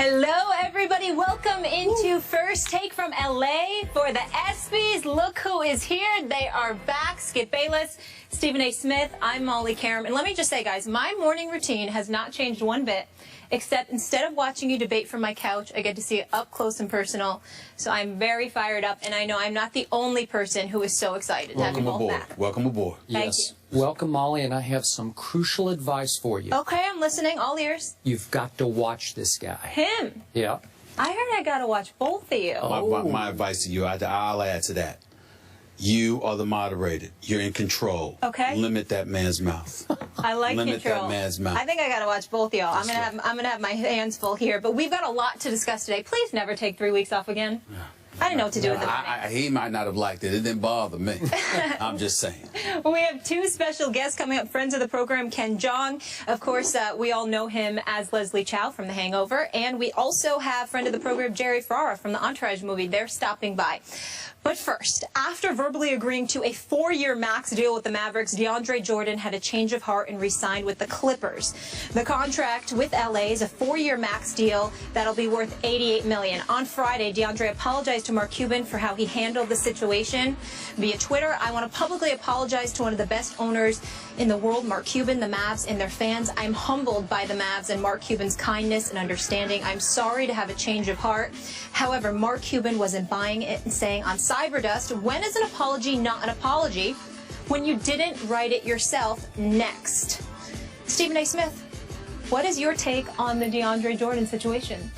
Hello, everybody. Welcome into First Take from LA for the ESPYs. Look who is here. They are back. Skip Bayless, Stephen A. Smith. I'm Molly Karam. And let me just say, guys, my morning routine has not changed one bit, except instead of watching you debate from my couch, I get to see it up close and personal. So I'm very fired up, and I know I'm not the only person who is so excited to have you both back. Welcome aboard. Thank you. Welcome, Molly, and I have some crucial advice for you. Okay, I'm listening. All ears. You've got to watch this guy. Him? Yeah. I heard I got to watch both of you. My advice to you, I'll add to that. You are the moderator. You're in control. Okay. Limit that man's mouth. I like Limit control. that man's mouth. I think I got to watch both y'all. I'm gonna have my hands full here, but we've got a lot to discuss today. Please never take 3 weeks off again. Yeah. I didn't know what to do with it. He might not have liked it. It didn't bother me. I'm just saying. We have two special guests coming up, friends of the program, Ken Jeong. Of course, we all know him as Leslie Chow from The Hangover. And we also have friend of the program, Jerry Ferrara from the Entourage movie. They're stopping by. But first, after verbally agreeing to a 4-year max deal with the Mavericks, Deandre Jordan had a change of heart and re-signed with the Clippers. The contract with LA is a 4-year max deal that'll be worth $88 million. On Friday, Deandre apologized to Mark Cuban for how he handled the situation. Via Twitter, I want to publicly apologize to one of the best owners in the world, Mark Cuban, the Mavs, and their fans. I'm humbled by the Mavs and Mark Cuban's kindness and understanding. I'm sorry to have a change of heart. However, Mark Cuban wasn't buying it and saying on Cyberdust, when is an apology not an apology when you didn't write it yourself? Next. Stephen A. Smith, what is your take on the DeAndre Jordan situation?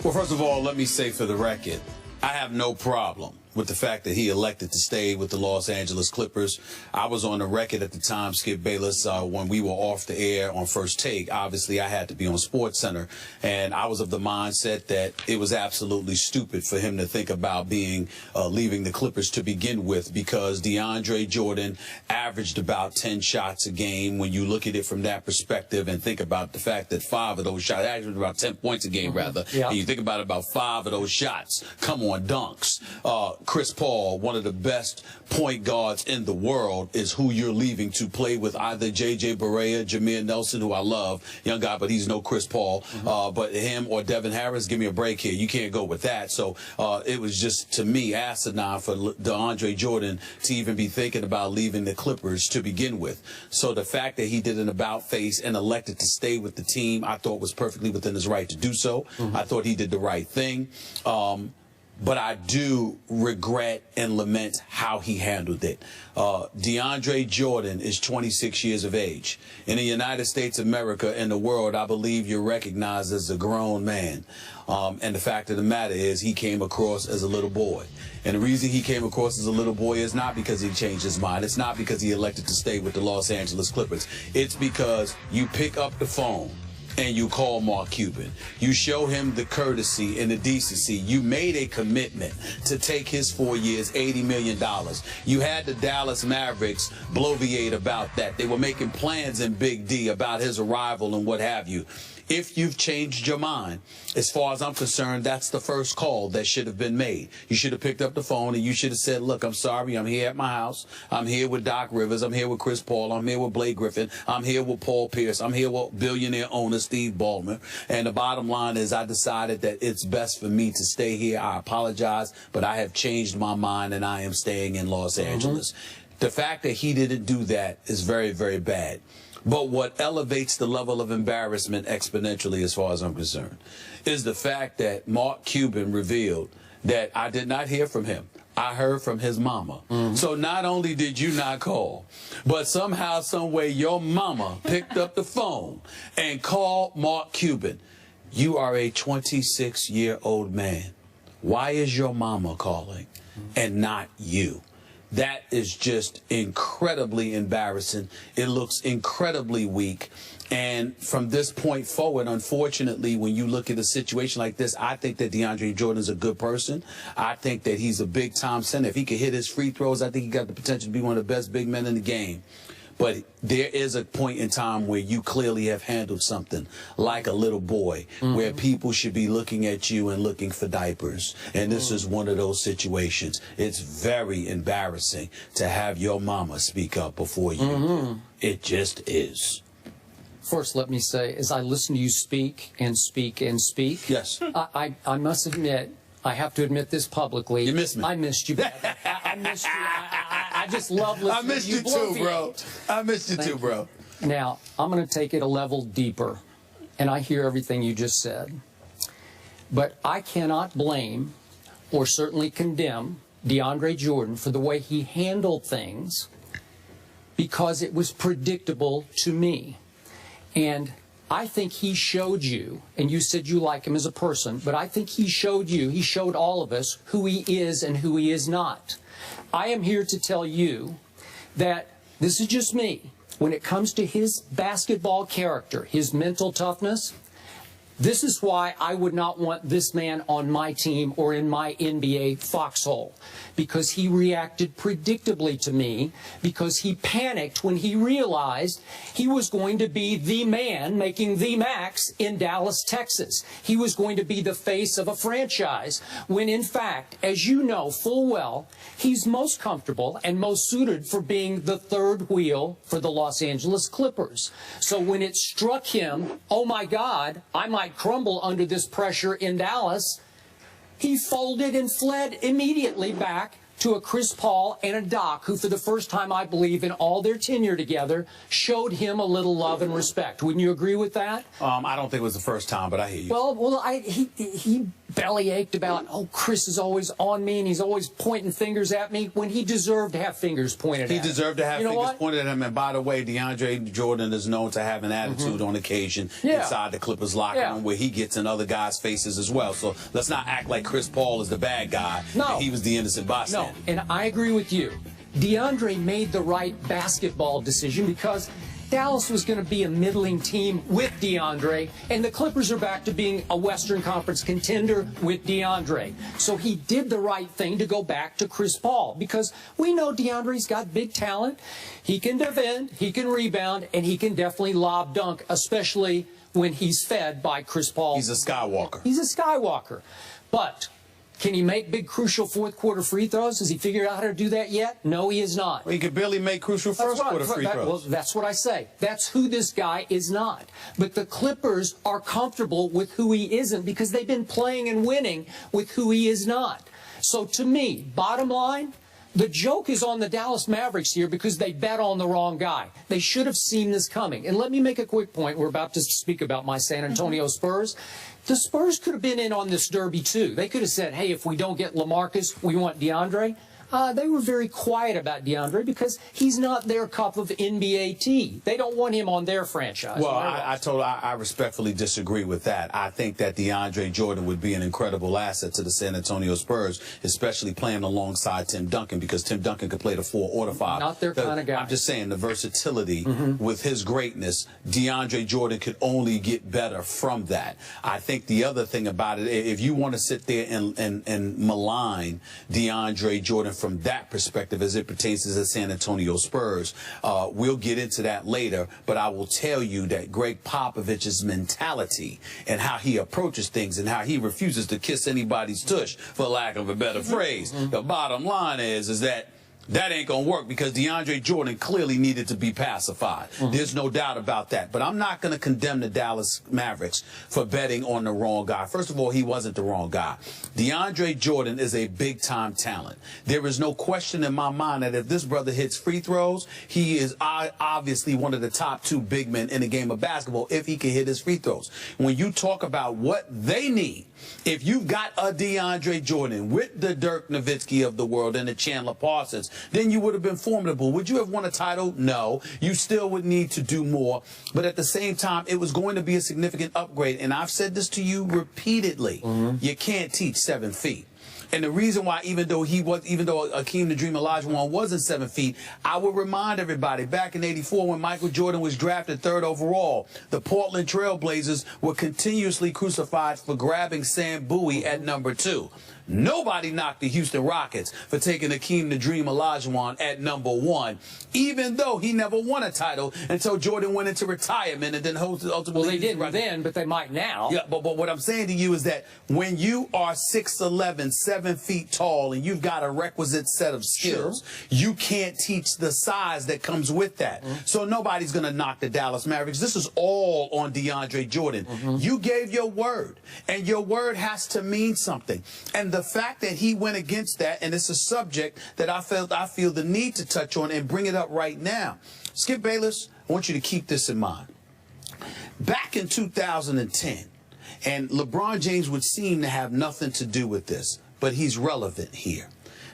Well, first of all, let me say for the record, I have no problem with the fact that he elected to stay with the Los Angeles Clippers. I was on the record at the time, Skip Bayless, when we were off the air on First Take. Obviously, I had to be on SportsCenter, and I was of the mindset that it was absolutely stupid for him to think about leaving the Clippers to begin with, because DeAndre Jordan averaged about 10 shots a game. When you look at it from that perspective and think about the fact that 5 of those shots, averaged about 10 points a game, rather, and you think about about 5 of those shots, come on, dunks. Chris Paul, one of the best point guards in the world, is who you're leaving to play with either J.J. Barea, Jameer Nelson, who I love, young guy, but he's no Chris Paul, but him or Devin Harris. Give me a break here. You can't go with that. So it was just, to me, asinine for DeAndre Jordan to even be thinking about leaving the Clippers to begin with. So the fact that he did an about-face and elected to stay with the team, I thought was perfectly within his right to do so. I thought he did the right thing. But I do regret and lament how he handled it. DeAndre Jordan is 26 years of age. In the United States of America and the world, I believe you're recognized as a grown man. And the fact of the matter is he came across as a little boy. And the reason he came across as a little boy is not because he changed his mind. It's not because he elected to stay with the Los Angeles Clippers. It's because you pick up the phone and you call Mark Cuban. You show him the courtesy and the decency. You made a commitment to take his 4 years, $80 million. You had the Dallas Mavericks bloviate about that. They were making plans in Big D about his arrival and what have you. If you've changed your mind, as far as I'm concerned, that's the first call that should have been made. You should have picked up the phone and you should have said, look, I'm sorry, I'm here at my house. I'm here with Doc Rivers. I'm here with Chris Paul. I'm here with Blake Griffin. I'm here with Paul Pierce. I'm here with billionaire owner Steve Ballmer. And the bottom line is I decided that it's best for me to stay here. I apologize, but I have changed my mind and I am staying in Los Angeles. The fact that he didn't do that is very, very bad. But what elevates the level of embarrassment exponentially, as far as I'm concerned, is the fact that Mark Cuban revealed that I did not hear from him. I heard from his mama. So not only did you not call, but somehow, some way, your mama picked up the phone and called Mark Cuban. You are a 26-year-old man. Why is your mama calling and not you? That is just incredibly embarrassing. It looks incredibly weak. And from this point forward, unfortunately, when you look at a situation like this, I think that DeAndre Jordan is a good person. I think that he's a big-time center. If he could hit his free throws, I think he got the potential to be one of the best big men in the game. But there is a point in time where you clearly have handled something like a little boy, where people should be looking at you and looking for diapers. And this is one of those situations. It's very embarrassing to have your mama speak up before you. It just is. First, let me say, as I listen to you speak and speak and speak, Yes. I must admit, I have to admit this publicly. You missed me. I missed you. I missed you. I just love listening I missed to you you too, bro. bloviate. I missed you too, Thank bro. you. Now, I'm going to take it a level deeper, and I hear everything you just said. But I cannot blame or certainly condemn Deandre Jordan for the way he handled things because it was predictable to me. And I think he showed you, and you said you like him as a person, but I think he showed you, he showed all of us who he is and who he is not. I am here to tell you that this is just me. When it comes to his basketball character, his mental toughness, this is why I would not want this man on my team or in my NBA foxhole, because he reacted predictably to me, because he panicked when he realized he was going to be the man making the max in Dallas, Texas. He was going to be the face of a franchise when, in fact, as you know full well, he's most comfortable and most suited for being the third wheel for the Los Angeles Clippers. So when it struck him, oh my God, I might crumble under this pressure in Dallas, he folded and fled immediately back to a Chris Paul and a Doc, who for the first time, I believe, in all their tenure together, showed him a little love and respect. Wouldn't you agree with that? I don't think it was the first time, but I hear you. Well, he bellyached about, oh, Chris is always on me and he's always pointing fingers at me when he deserved to have fingers pointed at him. He deserved to have You know fingers what? pointed at him. And by the way, DeAndre Jordan is known to have an attitude on occasion inside the Clippers locker room where he gets in other guys' faces as well. So let's not act like Chris Paul is the bad guy. No. And he was the innocent bystander. No, and I agree with you. DeAndre made the right basketball decision because Dallas was going to be a middling team with DeAndre, and the Clippers are back to being a Western Conference contender with DeAndre. So he did the right thing to go back to Chris Paul because we know DeAndre's got big talent. He can defend, he can rebound, and he can definitely lob dunk, especially when he's fed by Chris Paul. He's a Skywalker. He's a Skywalker. But can he make big, crucial fourth-quarter free throws? Has he figured out how to do that yet? No, he has not. Well, he could barely make crucial first-quarter free throws. Well, that's what I say. That's who this guy is not. But the Clippers are comfortable with who he isn't because they've been playing and winning with who he is not. So to me, bottom line, the joke is on the Dallas Mavericks here because they bet on the wrong guy. They should have seen this coming. And let me make a quick point. We're about to speak about my San Antonio Spurs. The Spurs could have been in on this derby, too. They could have said, hey, if we don't get LaMarcus, we want DeAndre. They were very quiet about DeAndre because he's not their cup of NBA tea. They don't want him on their franchise. Well, I respectfully disagree with that. I think that DeAndre Jordan would be an incredible asset to the San Antonio Spurs, especially playing alongside Tim Duncan, because Tim Duncan could play the 4 or the 5. Not their kind of guy. I'm just saying the versatility with his greatness, DeAndre Jordan could only get better from that. I think the other thing about it, if you want to sit there and malign DeAndre Jordan from that perspective as it pertains to the San Antonio Spurs, we'll get into that later, but I will tell you that Greg Popovich's mentality and how he approaches things and how he refuses to kiss anybody's tush, for lack of a better phrase. The bottom line is that ain't going to work because DeAndre Jordan clearly needed to be pacified. There's no doubt about that. But I'm not going to condemn the Dallas Mavericks for betting on the wrong guy. First of all, he wasn't the wrong guy. DeAndre Jordan is a big-time talent. There is no question in my mind that if this brother hits free throws, he is obviously one of the top 2 big men in the game of basketball if he can hit his free throws. When you talk about what they need, if you've got a DeAndre Jordan with the Dirk Nowitzki of the world and the Chandler Parsons, then you would have been formidable. Would you have won a title? No. You still would need to do more. But at the same time, it was going to be a significant upgrade. And I've said this to you repeatedly. You can't teach 7 feet. And the reason why, even though Akeem the Dream Olajuwon wasn't 7 feet, I would remind everybody, back in '84 when Michael Jordan was drafted 3rd overall, the Portland Trail Blazers were continuously crucified for grabbing Sam Bowie at number 2. Nobody knocked the Houston Rockets for taking Akeem the Dream Olajuwon at #1, even though he never won a title until Jordan went into retirement and then ultimately. Well, they didn't then, but they might now. Yeah, but what I'm saying to you is that when you are 6'11", 7 feet tall, and you've got a requisite set of skills, you can't teach the size that comes with that. So nobody's going to knock the Dallas Mavericks. This is all on DeAndre Jordan. You gave your word, and your word has to mean something. And the fact that he went against that, and it's a subject that I feel the need to touch on and bring it up right now. Skip Bayless, I want you to keep this in mind. Back in 2010, and LeBron James would seem to have nothing to do with this, but he's relevant here.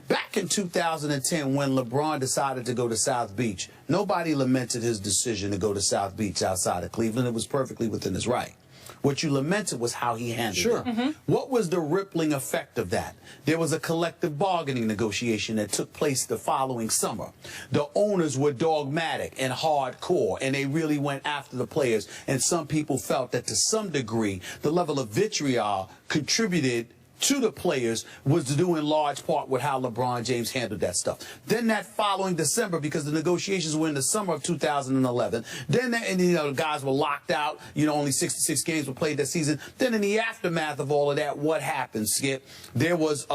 Back in 2010, when LeBron decided to go to South Beach, nobody lamented his decision to go to South Beach outside of Cleveland. It was perfectly within his right. What you lamented was how he handled it. What was the rippling effect of that? There was a collective bargaining negotiation that took place the following summer. The owners were dogmatic and hardcore, and they really went after the players. And some people felt that to some degree, the level of vitriol contributed to the players was due in large part with how LeBron James handled that stuff. Then that following December, because the negotiations were in the summer of 2011, then the guys were locked out, only 66 games were played that season. Then in the aftermath of all of that, what happened, Skip? There was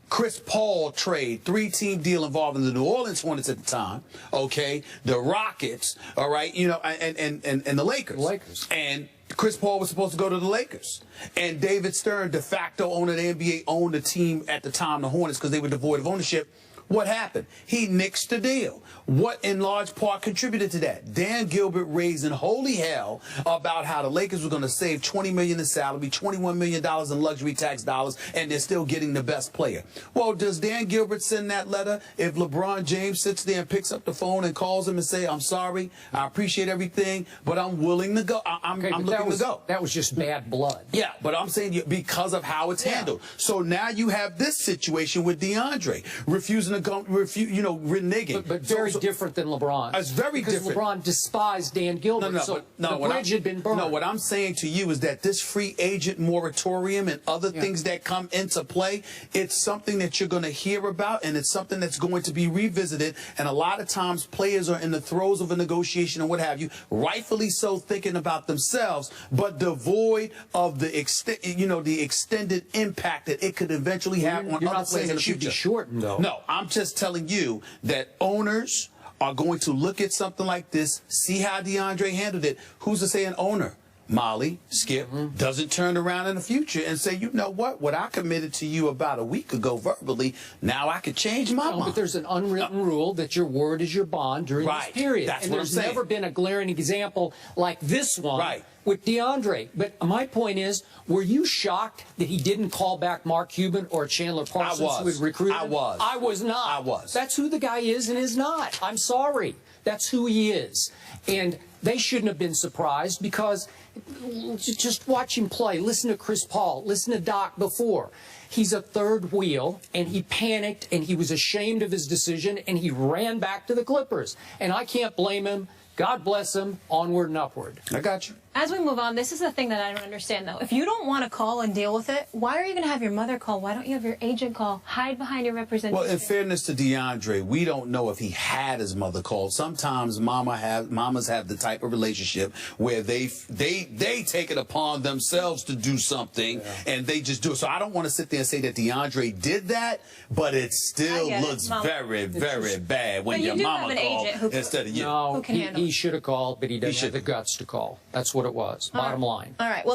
Chris Paul trade, 3-team deal involving the New Orleans Hornets at the time, okay, the Rockets, all right, and the Lakers. And Chris Paul was supposed to go to the Lakers. And David Stern, de facto owner of the NBA, owned the team at the time, the Hornets, because they were devoid of ownership. What happened? He nixed the deal. What in large part contributed to that? Dan Gilbert raising holy hell about how the Lakers were going to save $20 million in salary, $21 million in luxury tax dollars, and they're still getting the best player. Well, does Dan Gilbert send that letter if LeBron James sits there and picks up the phone and calls him and say, I'm sorry, I appreciate everything, but I'm willing to go. I'm looking to go. That was just bad blood. Yeah, but I'm saying because of how it's handled. So now you have this situation with DeAndre refusing to go, reneging. But very different than LeBron. It's very different. Because LeBron despised Dan Gilbert, the bridge had been burned. No, what I'm saying to you is that this free agent moratorium and other things that come into play, it's something that you're going to hear about, and it's something that's going to be revisited. And a lot of times players are in the throes of a negotiation and what have you, rightfully so, thinking about themselves, but devoid of the extended impact that it could eventually have on other players in the future. Should be shortened, though. No, I'm just telling you that owners are going to look at something like this, see how DeAndre handled it. Who's to say an owner, Molly, Skip, doesn't turn around in the future and say, you know what I committed to you about a week ago verbally, now I could change my mind. But there's an unwritten rule that your word is your bond during this period. That's and what there's I'm saying. Never been a glaring example like this one with DeAndre. But my point is, were you shocked that he didn't call back Mark Cuban or Chandler Parsons, who had recruited him? I was. I was not. I was. That's who the guy is and is not. I'm sorry. That's who he is. And they shouldn't have been surprised because just watch him play. Listen to Chris Paul. Listen to Doc before. He's a third wheel, and he panicked, and he was ashamed of his decision, and he ran back to the Clippers. And I can't blame him. God bless him. Onward and upward. I got you. As we move on, this is the thing that I don't understand, though. If you don't want to call and deal with it, why are you going to have your mother call? Why don't you have your agent call? Hide behind your representation. Well, in fairness to DeAndre, we don't know if he had his mother call. Sometimes mamas have the type of relationship where they take it upon themselves to do something, and they just do it. So I don't want to sit there and say that DeAndre did that, but it still looks very, very bad when your mama calls instead of you. No, he should have called, but he doesn't have the guts to call. That's what it was. Bottom line. All right. Well,